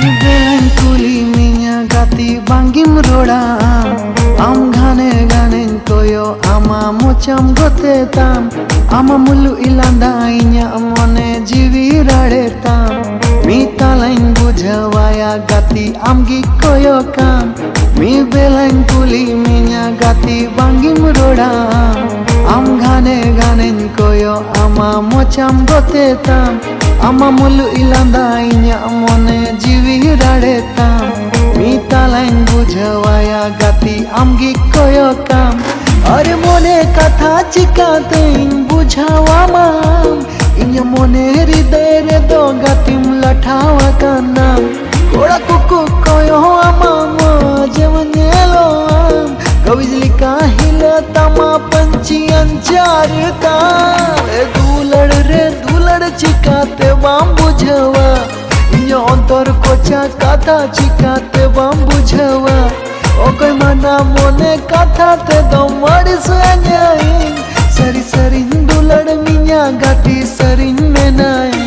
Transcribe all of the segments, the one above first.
Belang kuli minya gati bangim roda am gane gane koyo ama mocham gote tam ama mulu ilanda inya mone jivi rade tam mi talain bujhawaya gati amgi koyo kam mi belang kuli minya gati bangim roda am gane gane koyo ama mocham gote tam ama mulu ilanda inya mone jivi rade tam mi talain bujhawaya gati amgi koyo kam अरे मोने कथा चिकाते बुझावा माम इन्या मोने हृदय रे दो गतिम लठावा का नाम कोड़ा कुकु कोयो आमाम जवनेलो आम गविजली का हिला तमा पंची अंचारता रे दूलड़ चिकाते बाम बुझावा इन्या अंतर कोचा कथा चिकाते बाम बुझावा ओके मना मोने कथा ते दो मड़ी सुanyai सरी सरी दुलड़ मिया गाती सरी में नाई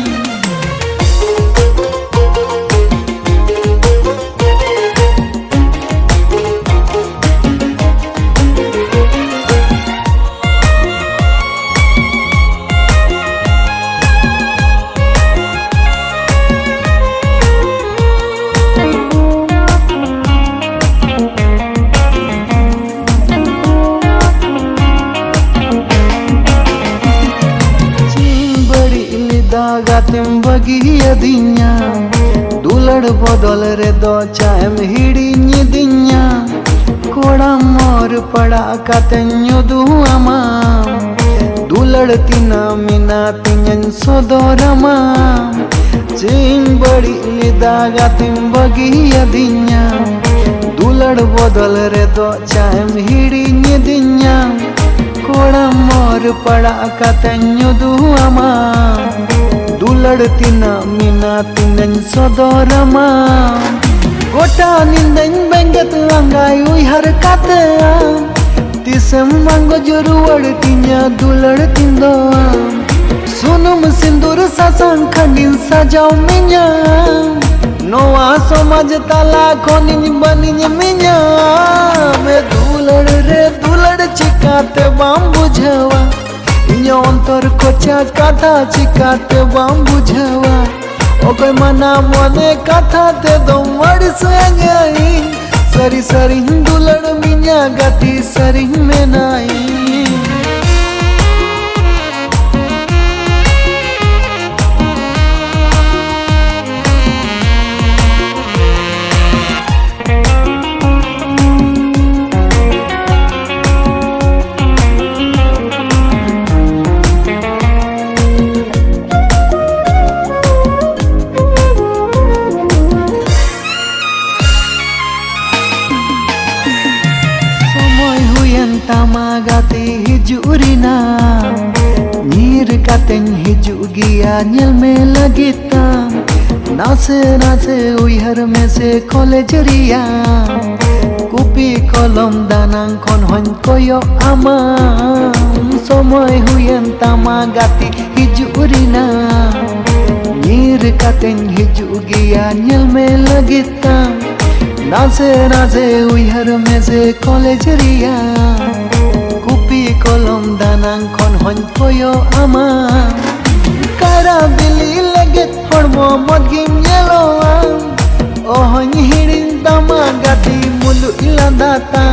गातिम बगिया दिन्या दुलड़ बदल रे दो चायम हिड़ी दिन्या कोड़ा मोर पड़ा कातेन्यो दुआमा दुलड़ तिना मिना तिन्यन सोदोरमा चिन बड़ी लिदा गातिम बगिया दिन्या दुलड़ बदल रे दो चायम हिड़ी दिन्या कोड़ा मोर पड़ा कातेन्यो दुआमा दुलड़ तिना मिना तिनन सोदोरमा गोटा निंदन बेंगत अंगाय उहर काते तिसम मंगो जरुवड़ तिन्या दुलड़ तिंदो सुनुम सिंदूर सासंग खंडिन सजाव मिन्या नोआ समाज ताला खोनिन बनिन मिन्या में दुलड़ रे दुलड़ चिकाते बाम बुझवा अंतर कोचा कथा चिकाते बाम बुझवा ओके मना मोने कथा ते दो मड़ी सुanyai सरी सरी दुलड़ मिया गति सरी में नाई tama gati hijurina nyir kateng hiju gia nyel me lagita nase nase uihar me se kolejria kupi kolom danang kon hon koyo ama somoy huyen tama gati hijurina nyir kateng hiju gia nyel me lagita नाचे नाचे उहर में से कॉलेजरिया कुपी कलम दानां खन हन कोयो आमा कारा बिली लगे हड़मो मदगिम येलो ओ हन हिड़िन दामा गाती मुलु इलादाता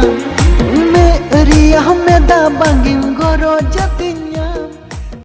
में रिया में दा बंग